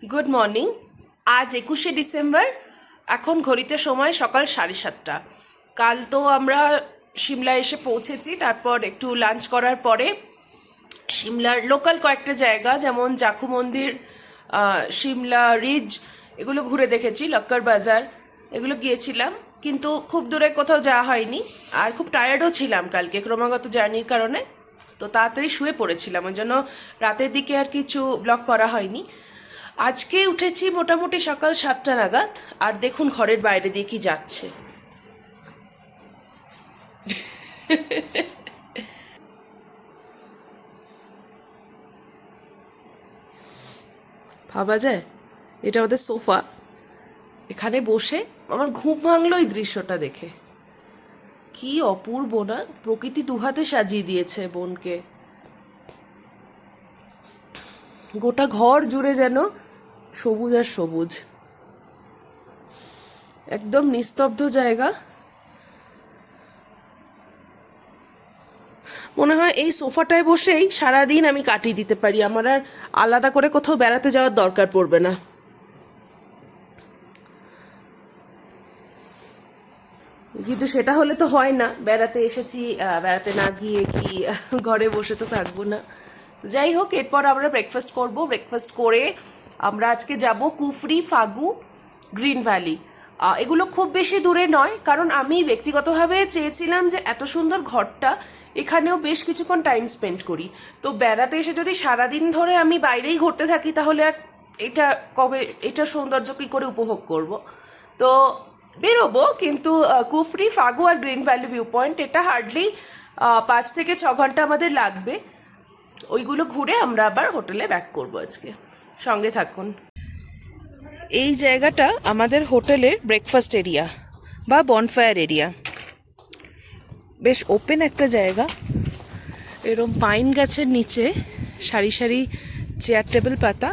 Good morning. আজ 21শে December. এখন ঘড়িতে সময় সকাল 7:30। কাল তো আমরা সিমলা এসে পৌঁছেছি, তারপর একটু লাঞ্চ করার পরে সিমলার লোকাল কয়েকটা জায়গা যেমন জাখু মন্দির, সিমলা রিজ, এগুলো ঘুরে দেখেছি। লক্কর বাজার এগুলো গিয়েছিলাম, কিন্তু খুব দূরে কোথাও যাওয়া হয়নি। আর খুব টায়ার্ডও ছিলাম কালকে ক্রমাগত জার্নির কারণে, তো তাড়াতাড়ি শুয়ে পড়েছিলাম, ওই জন্য রাতের দিকে আর কিছু ব্লগ করা হয়নি। আজকে উঠেছি মোটামুটি সকাল 7টা নাগাদ, আর দেখুন ঘরের বাইরে দিয়ে কি যাচ্ছে। ভাবা যায় এটা আমাদের সোফা, এখানে বসে আমার ঘুম ভাঙলো এই দৃশ্যটা দেখে। কি অপূর্ব না, প্রকৃতি দুহাতে সাজিয়ে দিয়েছে বোনকে। গোটা ঘর জুড়ে যেন সবুজ আর সবুজ, একদম নিস্তব্ধ জায়গা। মনে হয় এই সোফাটায় বসেই সারাদিন আমি কাটিয়ে দিতে পারি, আমার আর আলাদা করে কোথাও বেড়াতে যাওয়ার দরকার পড়বে না। কিন্তু সেটা হলে তো হয় না, বেড়াতে এসেছি, বেড়াতে না গিয়ে কি ঘরে বসে তো থাকবো না। যাই হোক, এরপর আমরা ব্রেকফাস্ট করব। ব্রেকফাস্ট করে আমরা আজকে যাব কুফরি, ফাগু, গ্রিন ভ্যালি। এগুলো খুব বেশি দূরে নয়, কারণ আমি ব্যক্তিগতভাবে চেয়েছিলাম যে এত সুন্দর ঘরটা, এখানেও বেশ কিছুক্ষণ টাইম স্পেন্ড করি। তো বেড়াতে এসে যদি সারাদিন ধরে আমি বাইরেই ঘুরতে থাকি, তাহলে আর এটা সৌন্দর্য কী করে উপভোগ করব। তো বেরোবো, কিন্তু কুফরি, ফাগু আর গ্রিন ভ্যালি ভিউ পয়েন্ট, এটা হার্ডলি 5 থেকে 6 ঘন্টা আমাদের লাগবে। ওইগুলো ঘুরে আমরা আবার হোটেলে ব্যাক করবো আজকে। সঙ্গে থাকুন। এই জায়গাটা আমাদের হোটেলের ব্রেকফাস্ট এরিয়া বা বনফায়ার এরিয়া। বেশ ওপেন একটা জায়গা, এরম পাইন গাছের নিচে সারি সারি চেয়ার টেবিল পাতা,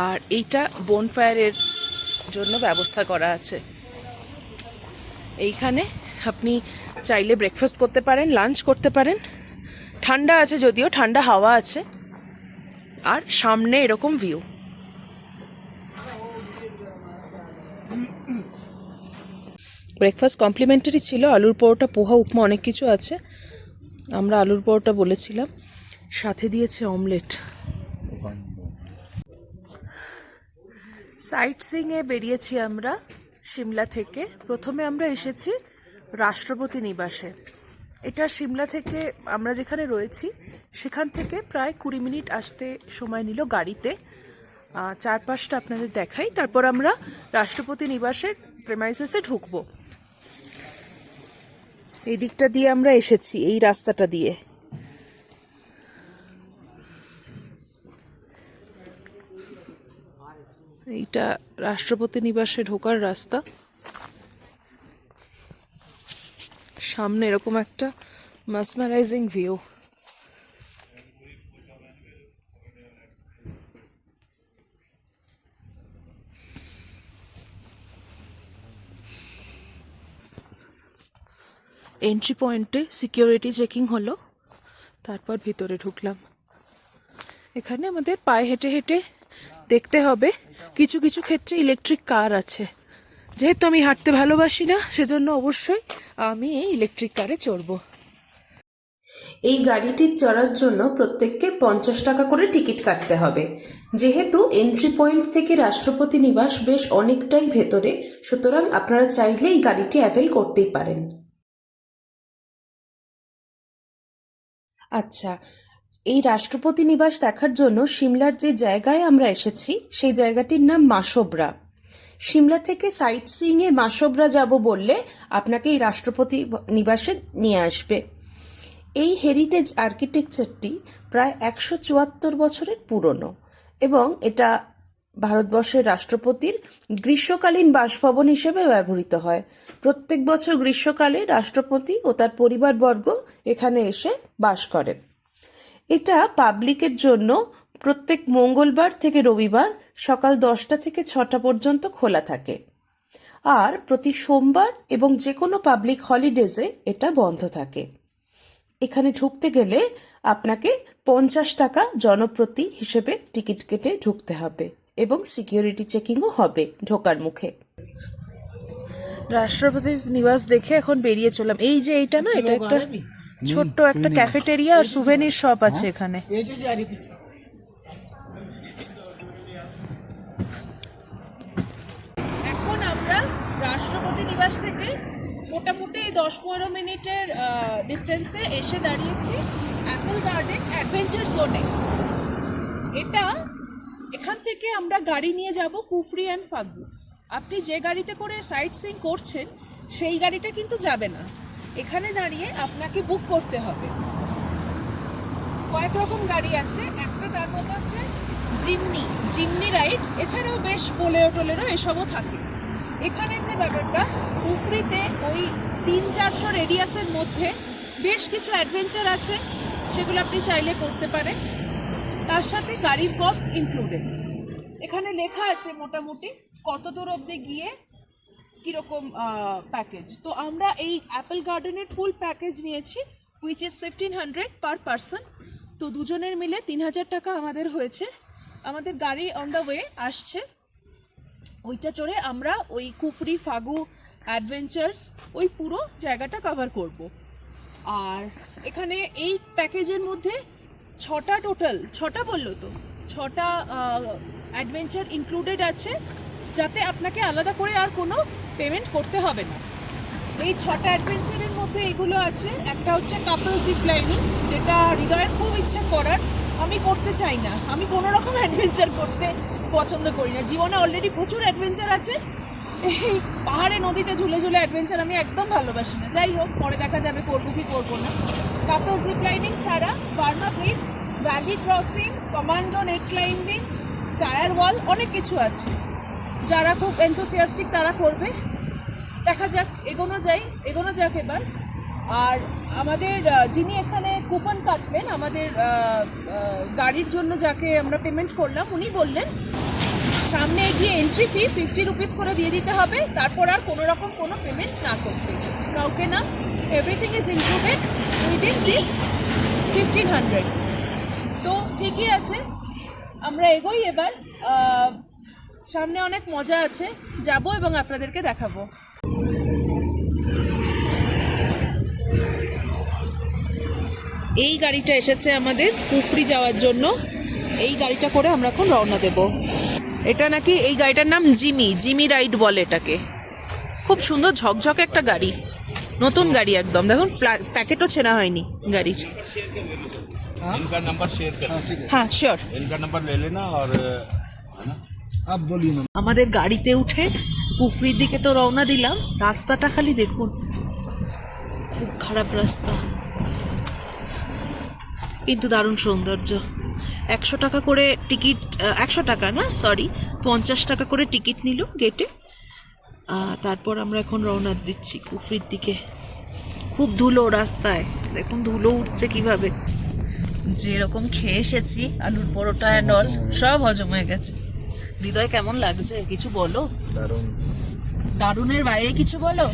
আর এইটা বনফায়ারের জন্য ব্যবস্থা করা আছে। এইখানে আপনি চাইলে ব্রেকফাস্ট করতে পারেন, লাঞ্চ করতে পারেন। ঠান্ডা আছে, যদিও ঠান্ডা হাওয়া আছে, আর সামনে এরকম ভিউ। ব্রেকফাস্ট কমপ্লিমেন্টারি ছিল, আলুর পরোটা, পোহা, উপমা, অনেক কিছু আছে। আমরা আলুর পরোটা বলেছিলাম, সাথে দিয়েছে অমলেট। সাইট সিইংয়ে বেরিয়েছি আমরা সিমলা থেকে। প্রথমে আমরা এসেছি রাষ্ট্রপতি নিবাসে। এটা সিমলা থেকে, আমরা যেখানে রয়েছি সেখান থেকে প্রায় 20 মিনিট আসতে সময় নিল গাড়িতে। চারপাশটা আপনাদের দেখাই, তারপর আমরা রাষ্ট্রপতি নিবাসের প্রেমাইসেসে ঢুকবো। এই দিকটা দিয়ে আমরা এসেছি, এই রাস্তাটা দিয়ে। এইটা রাষ্ট্রপতি নিবাসে ঢোকার রাস্তা। সামনে এরকম একটা মাসমারাইজিং ভিউ। এন্ট্রি পয়েন্টে সিকিউরিটি চেকিং হলো, তারপর ভিতরে ঢুকলাম। এখানে আমাদের পায়ে হেঁটে হেঁটে দেখতে হবে। কিছু কিছু ক্ষেত্রে ইলেকট্রিক কার আছে, যেহেতু আমি হাঁটতে ভালোবাসি না, সেজন্য অবশ্যই আমি এই ইলেকট্রিক কারে চড়বো। এই গাড়িটি চড়ার জন্য প্রত্যেককে 50 টাকা করে টিকিট কাটতে হবে। যেহেতু এন্ট্রি পয়েন্ট থেকে রাষ্ট্রপতি নিবাস বেশ অনেকটাই ভেতরে, সুতরাং আপনারা চাইলে এই গাড়িটি অ্যাভেল করতেই পারেন। আচ্ছা, এই রাষ্ট্রপতি নিবাস দেখার জন্য সিমলার যে জায়গায় আমরা এসেছি সেই জায়গাটির নাম মাসোবরা। সিমলা থেকে সাইট সিইংয়ে মাসোবরা যাব বললে আপনাকে এই রাষ্ট্রপতি নিবাসে নিয়ে আসবে। এই হেরিটেজ আর্কিটেকচারটি প্রায় 174 বছরের পুরনো, এবং এটা ভারতবর্ষের রাষ্ট্রপতির গ্রীষ্মকালীন বাসভবন হিসেবে ব্যবহৃত হয়। প্রত্যেক বছর গ্রীষ্মকালে রাষ্ট্রপতি ও তার পরিবারবর্গ এখানে এসে বাস করেন। এটা পাবলিকের জন্য প্রত্যেক মঙ্গলবার থেকে রবিবার সকাল 10টা থেকে 6টা পর্যন্ত খোলা থাকে, আর প্রতি সোমবার এবং যে কোনো পাবলিক হলিডেজে এটা বন্ধ থাকে। এখানে ঢুকতে গেলে আপনাকে 50 টাকা জনপ্রতি হিসেবে টিকিট কেটে ঢুকতে হবে, এবং সিকিউরিটি চেকিংও হবে ঢোকার মুখে। রাষ্ট্রপতি নিবাস দেখে এখন বেরিয়ে চললাম। এই যে এইটা না, এটা একটা ছোট্ট একটা ক্যাফেটেরিয়া আর সুভেনির শপ আছে এখানে। এখন আমরা রাষ্ট্রপতি নিবাস থেকে মোটামুটি 10-15 মিনিটের ডিস্টেন্সে এসে দাঁড়িয়েছি অ্যাপল গার্ডেন অ্যাডভেঞ্চার জোনে। এখান থেকে আমরা গাড়ি নিয়ে যাব কুফরি অ্যান্ড ফাগু। আপনি যে গাড়িতে করে সাইট সিইং করছেন সেই গাড়িটা কিন্তু যাবে না, এখানে দাঁড়িয়ে আপনাকে বুক করতে হবে। কয়েক রকম গাড়ি আছে, একটা তার মধ্যে হচ্ছে জিমনি রাইড, এছাড়াও বেশ বোলেরো টোলেরো এসবও থাকে। এখানের যে ব্যাপারটা, কুফরিতে ওই 300-400 রেডিয়াসের মধ্যে বেশ কিছু অ্যাডভেঞ্চার আছে, সেগুলো আপনি চাইলে করতে পারেন, তার সাথে গাড়ির কস্ট ইনক্লুডেড। এখানে লেখা আছে মোটামুটি কত দূর অবধি গিয়ে কীরকম প্যাকেজ। তো আমরা এই অ্যাপল গার্ডেনের ফুল প্যাকেজ নিয়েছি, হুইচ ইজ 1500 পার পারসন। তো দুজনের মিলে 3000 টাকা আমাদের হয়েছে। আমাদের গাড়ি অন দ্য ওয়ে আসছে, ওইটা চড়ে আমরা ওই কুফরি ফাগু অ্যাডভেঞ্চার্স ওই পুরো জায়গাটা কভার করব। আর এখানে এই প্যাকেজের মধ্যে 6টা বললো তো 6টা অ্যাডভেঞ্চার ইনক্লুডেড আছে, যাতে আপনাকে আলাদা করে আর কোনো পেমেন্ট করতে হবে না। এই 6টা অ্যাডভেঞ্চারের মধ্যে এগুলো আছে। একটা হচ্ছে কাপল জিপ লাইনিং, যেটা হৃদয়ের খুব ইচ্ছা করার, আমি করতে চাই না, আমি কোনো রকম অ্যাডভেঞ্চার করতে পছন্দ করি না। জীবনে অলরেডি প্রচুর অ্যাডভেঞ্চার আছে, এই পাহাড়ে নদীতে ঝুলে ঝুলে অ্যাডভেঞ্চার আমি একদম ভালোবাসি না। যাই হোক, পরে দেখা যাবে করবো কি করবো না। কাপল জিপ লাইনিং ছাড়া Burma bridge, valley crossing, commando net climbing, tyre wall, অনেক কিছু আছে। যারা খুব এনথুসিয়াস্টিক তারা করবে। দেখা যাক, এগোনো যাক এবার। আর আমাদের যিনি এখানে কুপন কাটলেন আমাদের গাড়ির জন্য, যাকে আমরা পেমেন্ট করলাম, উনি বললেন সামনে এগিয়ে এন্ট্রি ফি 50 রুপিস করে দিয়ে দিতে হবে, তারপর আর কোনো রকম কোনো পেমেন্ট না করতে, কাউকে না। Everything is included within this 1500। তো ঠিকই আছে, আমরা এগোই এবার। সামনে অনেক মজা আছে, যাব এবং আপনাদেরকে দেখাবো। এই গাড়িটা এসেছে আমাদের কুফরি যাওয়ার জন্য, এই গাড়িটা করে আমরা এখন রওনা দেব। এটা নাকি, এই গাড়িটার নাম জিমি রাইড বলে এটাকে। খুব সুন্দর ঝকঝকে একটা গাড়ি, নতুন গাড়ি একদম। দেখুন প্যাকেটও ছেঁড়া হয়নি গাড়ির। इनका नंबर शेयर कर, হ্যাঁ শিওর, इनका नंबर ले लेना और है ना। आप बोलिए ना। আমাদের গাড়িতে উঠে কুফরির দিকে তো রওনা দিলাম। রাস্তাটা খালি দেখুন, খুব খারাপ রাস্তা, কিন্তু দারুণ সৌন্দর্য। 100 টাকা করে টিকিট, 100 টাকা না সরি 50 টাকা করে টিকিট নিল গেটে। তারপর আমরা এখন রওনা দিচ্ছি কুফরির দিকে। খুব ধুলো রাস্তায়, দেখুন ধুলো উঠছে কিভাবে। যেরকম খেয়ে এসেছি আলুর পরোটা অ্যান্ড অল, সব হজম হয়ে গেছে। হৃদয় কেমন লাগছে কিছু বলো? দারুণ। দারুণের বাইরে কিছু বলো।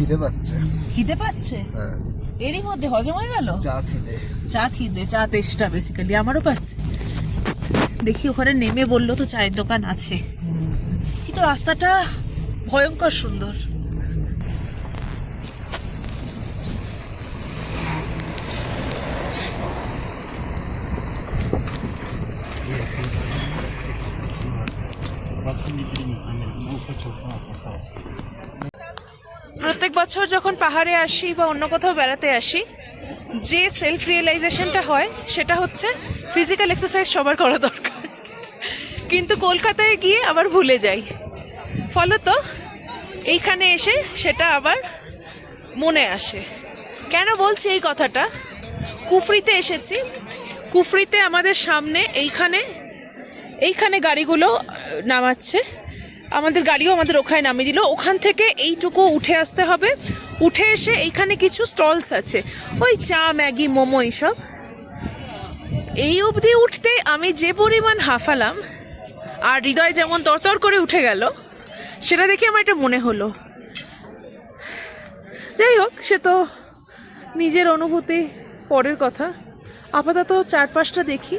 খিদে পাচ্ছে, হ্যাঁ। এরই মধ্যে হজম হয়ে গেল। চা তেষ্টা বেসিক্যালি আমারও পাচ্ছে। দেখি ওখানে নেমে বললো তো চায়ের দোকান আছে, কিন্তু রাস্তাটা ভয়ঙ্কর সুন্দর। প্রত্যেক বছর যখন পাহাড়ে আসি বা অন্য কোথাও বেড়াতে আসি, যে সেলফ রিয়েলাইজেশনটা হয় সেটা হচ্ছে ফিজিক্যাল এক্সারসাইজ সবার করা দরকার, কিন্তু কলকাতায় গিয়ে আবার ভুলে যাই। ফলত এইখানে এসে সেটা আবার মনে আসে। কেন বলছি এই কথাটা? কুফরিতে এসেছি, কুফরিতে আমাদের সামনে এইখানে গাড়িগুলো নামাচ্ছে, আমাদের গাড়িও আমাদের ওখানে নামিয়ে দিল। ওখান থেকে এইটুকু উঠে আসতে হবে, উঠে এসে এইখানে কিছু স্টলস আছে, ওই চা ম্যাগি মোমো এইসব। এই অবধি উঠতে আমি যে পরিমাণ হাঁফালাম আর হৃদয় যেমন তরতর করে উঠে গেল, সেটা দেখে আমার এটা মনে হলো। যাই হোক, সে তো নিজের অনুভূতি, পরের কথা। আপাতত চারপাশটা দেখি।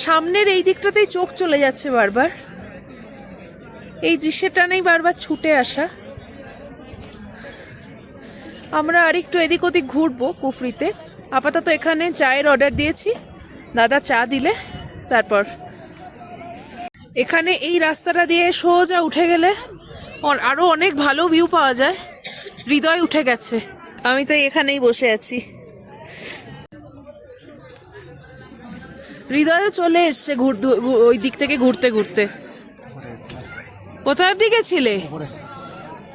সামনের এই দিকটাতেই চোখ চলে যাচ্ছে বারবার, এই দৃশ্যটা নেই বারবার ছুটে আসা। আমরা আরেকটু এদিক ওদিক ঘুরবো কুফরিতে। আপাতত এখানে চায়ের অর্ডার দিয়েছি, দাদা চা দিলে তারপর এখানে এই রাস্তাটা দিয়ে সোজা উঠে গেলে আরো অনেক ভালো ভিউ পাওয়া যায়। হৃদয় উঠে গেছে, আমি তো এখানেই বসে আছি। হৃদয়ও চলে এসছে ওই দিক থেকে ঘুরতে ঘুরতে। কোথায় দিকে ছিলে?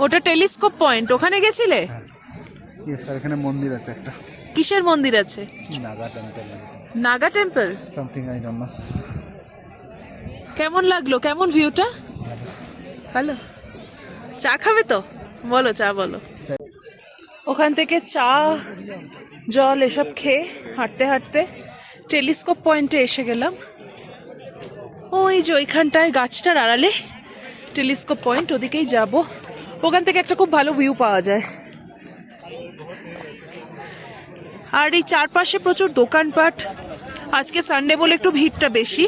ওটা টেলিস্কোপ পয়েন্ট, ওখানে গেছিলে? স্যার এখানে মন্দির আছে একটা। কিসের মন্দির আছে? Naga temple. Naga temple something I don't know. কেমন লাগলো? কেমন ভিউটা? ভালো। চা খাবে তো? বলো, চা বলো। ওখান থেকে চা জল এসব খেয়ে হাঁটতে হাঁটতে টেলিস্কোপ পয়েন্টে এসে গেলাম। ওই যে ওইখানটায় গাছটার আড়ালে টেলিস্কোপ পয়েন্ট, ওদিকেই যাব। ওখান থেকে একটা খুব ভালো ভিউ পাওয়া যায়। আর এই চারপাশে প্রচুর দোকানপাট, আজকে সানডে বলে একটু ভিড়টা বেশি।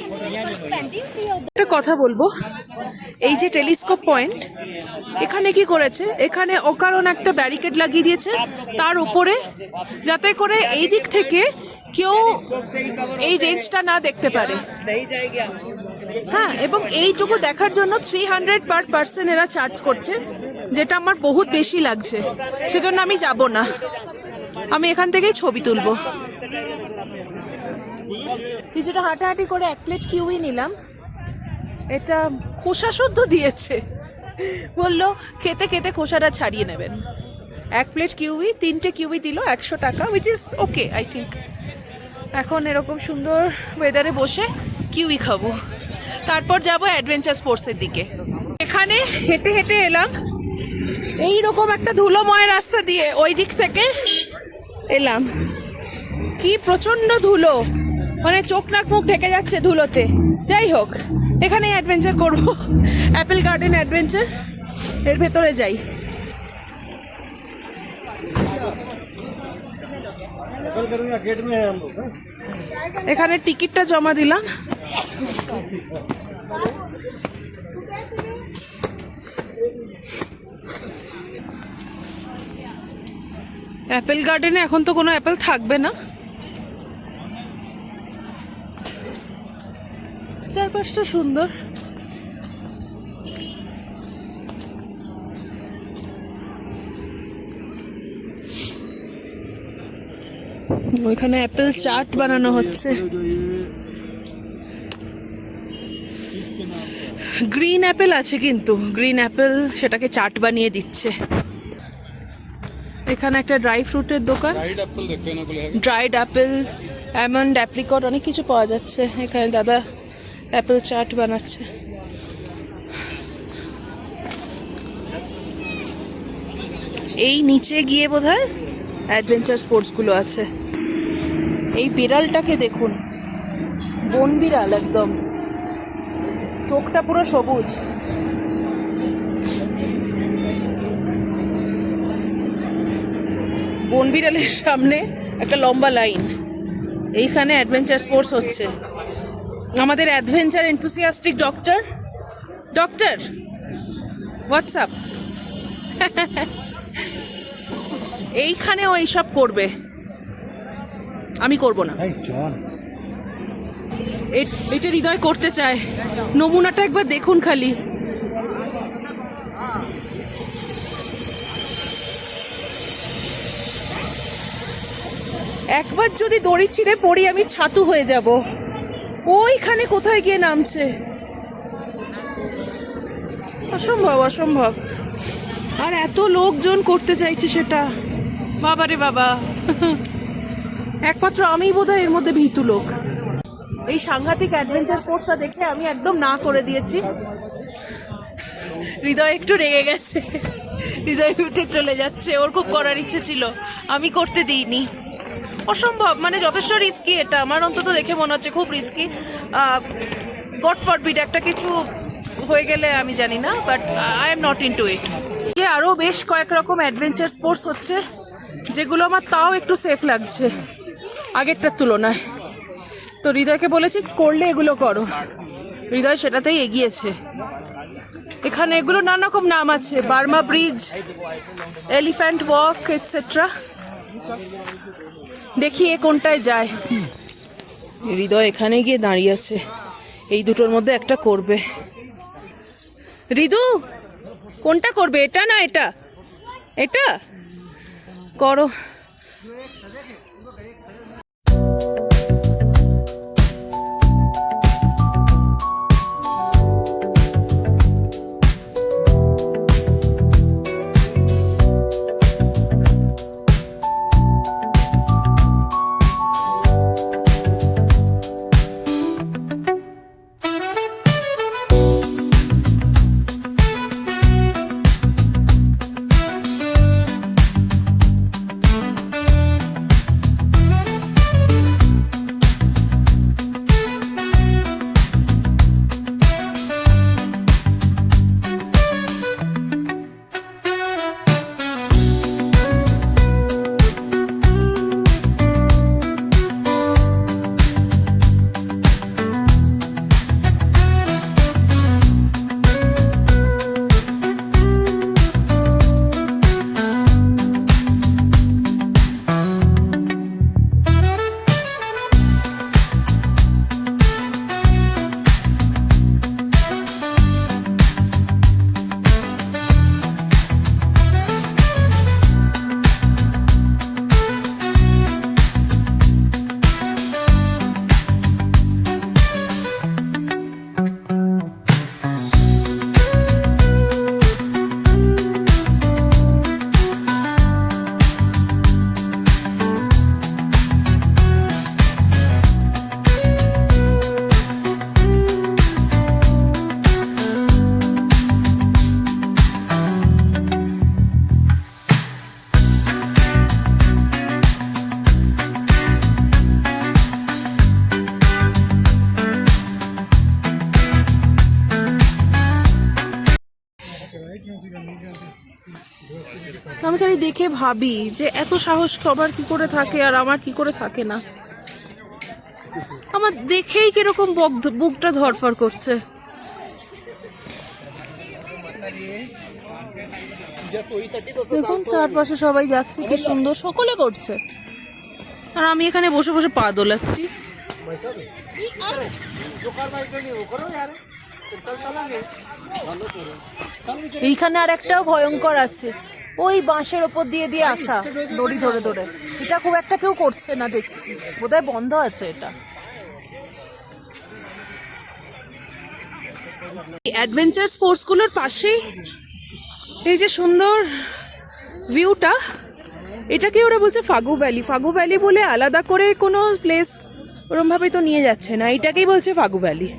একটা কথা বলবো, এই যে টেলিস্কোপ পয়েন্ট, এখানে কি করেছে, এখানে অকারণ একটা ব্যারিকেড লাগিয়ে দিয়েছে তার উপরে, যাতে করে এই দিক থেকে কেউ এই রেঞ্জটা না দেখতে পারে। হ্যাঁ, এবং এইটুকু দেখার জন্য 300 পার পার্সন এরা চার্জ করছে, যেটা আমার বহুত বেশি লাগছে। সেজন্য আমি যাব না, আমি এখান থেকেই ছবি তুলবো। কিছুটা হাঁটাহাঁটি করে 1 প্লেট কিউই নিলাম। এটা খোসা শুদ্ধ দিয়েছে, বললো খেতে খেতে খোসাটা ছাড়িয়ে নেবেন। 1 প্লেট কিউই, 3টে কিউই দিল 100 টাকা, which is okay I think. এখন এরকম সুন্দর ওয়েদারে বসে কিউই খাবো, তারপর যাব অ্যাডভেঞ্চার স্পোর্টসের দিকে। এখানে হেঁটে হেঁটে এলাম এইরকম একটা ধুলোময় রাস্তা দিয়ে, ওই দিক থেকে এলাম। কি প্রচন্ড ধুলো, মানে চোখ নাক মুখ ঢেকে যাচ্ছে ধুলোতে। যাই হোক, এখানেই অ্যাডভেঞ্চার করবো, অ্যাপেল গার্ডেন অ্যাডভেঞ্চার, এর ভেতরে যাই। এখানে টিকিটটা জমা দিলাম। অ্যাপেল গার্ডেনে এখন তো কোনো অ্যাপেল থাকবে না। চারপাশটা সুন্দর। ওইখানে অ্যাপেল চাট বানানো হচ্ছে। গ্রিন অ্যাপেল আছে, কিন্তু গ্রিন অ্যাপেল সেটাকে চাট বানিয়ে দিচ্ছে। এখানে একটা ড্রাই ফ্রুটের দোকান, ড্রাইড অ্যাপেল, অ্যামন্ড, অ্যাপ্রিকট, অনেক কিছু পাওয়া যাচ্ছে। এখানে দাদা অ্যাপেল চাট বানাচ্ছে। এই নিচে গিয়ে বোধহয় অ্যাডভেঞ্চার স্পোর্টসগুলো আছে। এই বিড়ালটাকে দেখুন, বন বিড়াল, একদম চোখটা পুরো সবুজ। বন বিড়ালের সামনে একটা লম্বা লাইন। এইখানে অ্যাডভেঞ্চার স্পোর্টস হচ্ছে। আমাদের অ্যাডভেঞ্চার এনথুসিয়াস্টিক ডক্টর হোয়াটসঅ্যাপ, এইখানেও এইসব করবে, আমি করব না। এটা হৃদয় করতে চায়, নমুনাটা একবার দেখুন খালি। একবার যদি দড়ি ছিঁড়ে পড়ি আমি ছাতু হয়ে যাব। ওইখানে কোথায় গিয়ে নামছে, অসম্ভব অসম্ভব। আর এত লোকজন করতে চাইছে সেটা, বাবারে বাবা, একমাত্র আমিই বোধহয় এর মধ্যে ভীতু লোক। এই সাংঘাতিক অ্যাডভেঞ্চার স্পোর্টসটা দেখে আমি একদম না করে দিয়েছি। হৃদয় একটু রেগে গেছে, হৃদয় উঠে চলে যাচ্ছে, ওর খুব করার ইচ্ছে ছিল, আমি করতে দিইনি। অসম্ভব, মানে যথেষ্ট রিস্কি এটা, আমার অন্তত দেখে মনে হচ্ছে খুব রিস্কি। গড ফরবিড একটা কিছু হয়ে গেলে আমি জানি না, but I am not into ইট। আরও বেশ কয়েক রকম অ্যাডভেঞ্চার স্পোর্টস হচ্ছে, যেগুলো আমার তাও একটু সেফ লাগছে আগেরটার তুলনায়। তো হৃদয়কে বলেছি করলে এগুলো করো, হৃদয় সেটাতেই এগিয়েছে। এখানে এগুলো নানা রকম নাম আছে, Burma bridge, elephant walk etcetera. দেখি এ কোনটায় যায়। হৃদয় এখানে গিয়ে দাঁড়িয়ে আছে, এই দুটোর মধ্যে একটা করবে। হৃদু কোনটা করবে, এটা না এটা? এটা করো। আমি খালি দেখে ভাবি যে এত সাহস সবার কি করে থাকে আর আমার কি করে থাকে না। আমার দেখেই কিরকম বুকটা ধরফর করছে। দেখুন চারপাশে সবাই যাচ্ছে, কি সুন্দর সকলে করছে, আর আমি এখানে বসে বসে পা দোলাচ্ছি। এইখানে আর একটাও ভয়ঙ্কর আছে, ওই বাঁশের ওপর দিয়ে দিয়ে আসা দড়ি ধরে ধরে। এটা খুব একটা কেউ করছে না দেখছি, বোধহয় বন্ধ আছে এটা। অ্যাডভেঞ্চার স্পোর্টস গুলোর পাশেই এই যে সুন্দর ভিউটা, এটাকে ওরা বলছে ফাগু ভ্যালি। ফাগু ভ্যালি বলে আলাদা করে কোনো প্লেস ওরম ভাবে তো নিয়ে যাচ্ছে না, এটাকেই বলছে ফাগু ভ্যালি।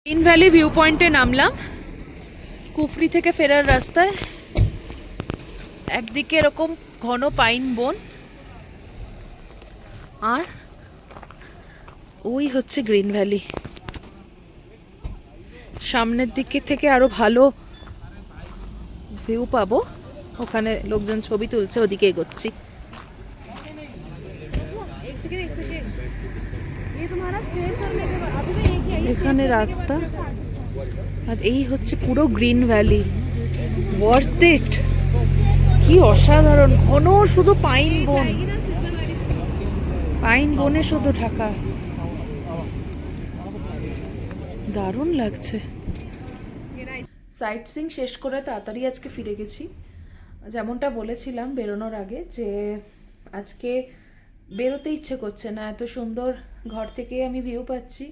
গ্রিন ভ্যালি ভিউ পয়েন্টে নামলাম কুফরি থেকে ফেরার রাস্তায়। একদিকে এরকম ঘন পাইন বন, আর ওই হচ্ছে গ্রিন ভ্যালি। সামনের দিকে থেকে আরো ভালো ভিউ পাবো, ওখানে লোকজন ছবি তুলছে, ওদিকে এগোচ্ছি। এখানে রাস্তা, আর এই হচ্ছে পুরো গ্রিন ভ্যালি। ওয়ার্থ ইট, কি অসাধারণ, ঘন শুধু পাইন বন, পাইন বনে শুধু ঢাকা, দারুণ লাগছে। সাইট সিং শেষ করে তাড়াতাড়ি আজকে ফিরে গেছি। যেমনটা বলেছিলাম বেরোনোর আগে, যে আজকে বেরোতে ইচ্ছে করছে না, এত সুন্দর ঘর থেকে আমি ভিউ পাচ্ছি,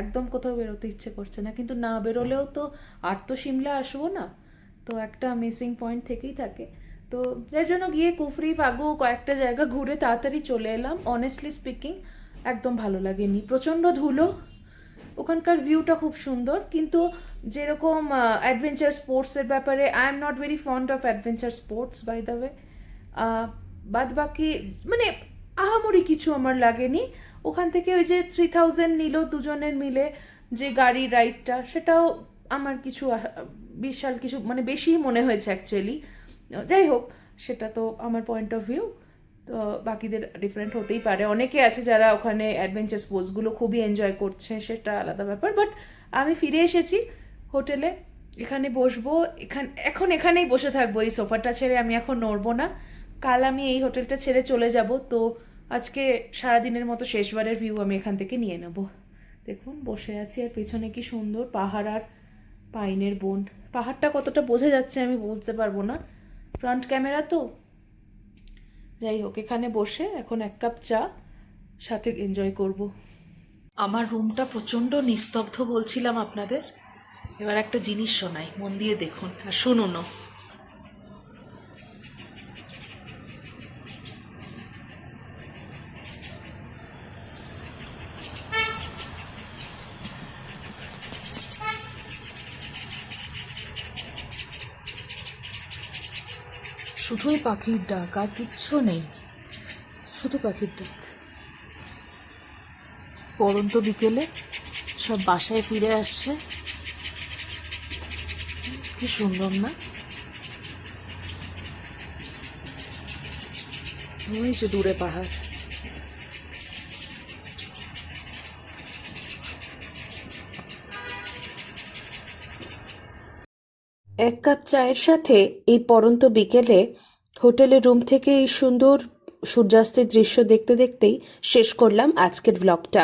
একদম কোথাও বেরোতে ইচ্ছে করছে না। কিন্তু না বেরোলেও তো আর তো সিমলা আসবো না, তো একটা মিসিং পয়েন্ট থেকেই থাকে। তো যার জন্য গিয়ে কুফরি ফাগু কয়েকটা জায়গা ঘুরে তাড়াতাড়ি চলে এলাম। অনেস্টলি স্পিকিং একদম ভালো লাগেনি, প্রচণ্ড ধুলো, ওখানকার ভিউটা খুব সুন্দর, কিন্তু যেরকম অ্যাডভেঞ্চার স্পোর্টসের ব্যাপারে I am not very fond of adventure sports by the way. বাদ বাকি মানে আহামরি কিছু আমার লাগেনি। ওখান থেকে ওই যে 3000 নিল দুজনের মিলে যে গাড়ি রাইডটা, সেটাও আমার কিছু বিশাল কিছু মানে বেশি মনে হয়েছে অ্যাকচুয়ালি। যাই হোক, সেটা তো আমার পয়েন্ট অফ ভিউ, তো বাকিদের ডিফারেন্ট হতেই পারে। অনেকে আছে যারা ওখানে অ্যাডভেঞ্চার স্পোর্টসগুলো খুবই এনজয় করছে, সেটা আলাদা ব্যাপার। বাট আমি ফিরে এসেছি হোটেলে, এখানে বসবো, এখন এখানেই বসে থাকবো। এই সোফাটা ছেড়ে আমি এখন নড়বো না। কাল আমি এই হোটেলটা ছেড়ে চলে যাব, তো আজকে সারাদিনের মতো শেষবারের ভিউ আমি এখান থেকে নিয়ে নেব। দেখুন বসে আছি, আর পেছনে কি সুন্দর পাহাড় আর পাইনের বন। পাহাড়টা কতটা বোঝা যাচ্ছে আমি বলতে পারবো না, ফ্রন্ট ক্যামেরা তো। যাই হোক, এখানে বসে এখন এক কাপ চা সাথে এনজয় করব। আমার রুমটা প্রচণ্ড নিস্তব্ধ বলছিলাম আপনাদের। এবার একটা জিনিস শোনাই, মন দিয়ে দেখুন আর শুনুনও। শুধুই পাখির ডাক, আর কিচ্ছু নেই, শুধু পাখির ডাক। পড়ন্ত বিকেলে সব বাসায় ফিরে আসছে, কি সুন্দর না? ওই যে দূরে পাহাড়। এক কাপ চায়ের সাথে এই পড়ন্ত বিকেলে হোটেলের রুম থেকে এই সুন্দর সূর্যাস্তের দৃশ্য দেখতে দেখতেই শেষ করলাম আজকের ব্লগটা।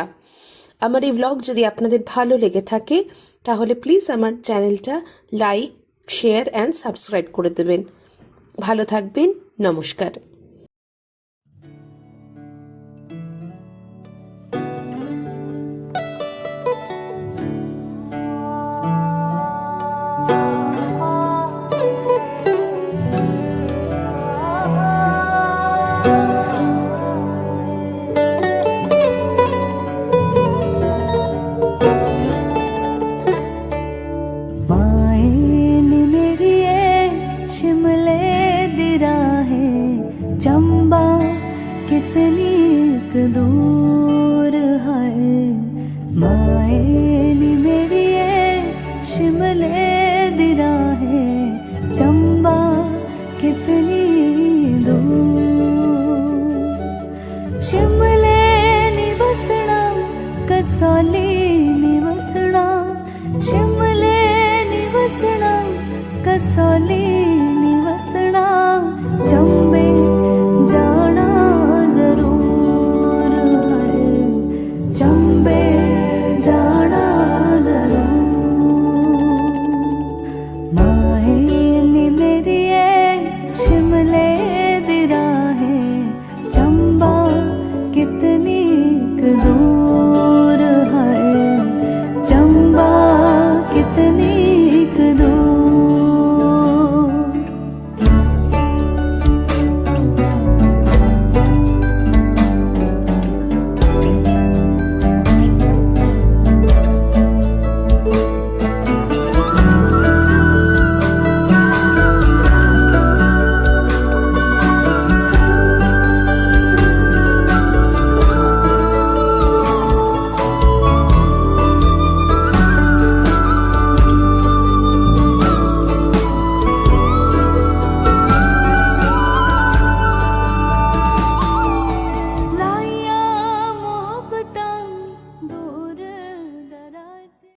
আমার এই ব্লগ যদি আপনাদের ভালো লেগে থাকে তাহলে প্লিজ আমার চ্যানেলটা লাইক, শেয়ার অ্যান্ড সাবস্ক্রাইব করে দেবেন। ভালো থাকবেন, নমস্কার। चंबा कितनी दूर है, माए नी मेरी ये शिमले दी राहें, चंबा कितनी दूर। शिमले नी वसना कसौली नी वसना, शिमले नी वसना कसौली नी वसना।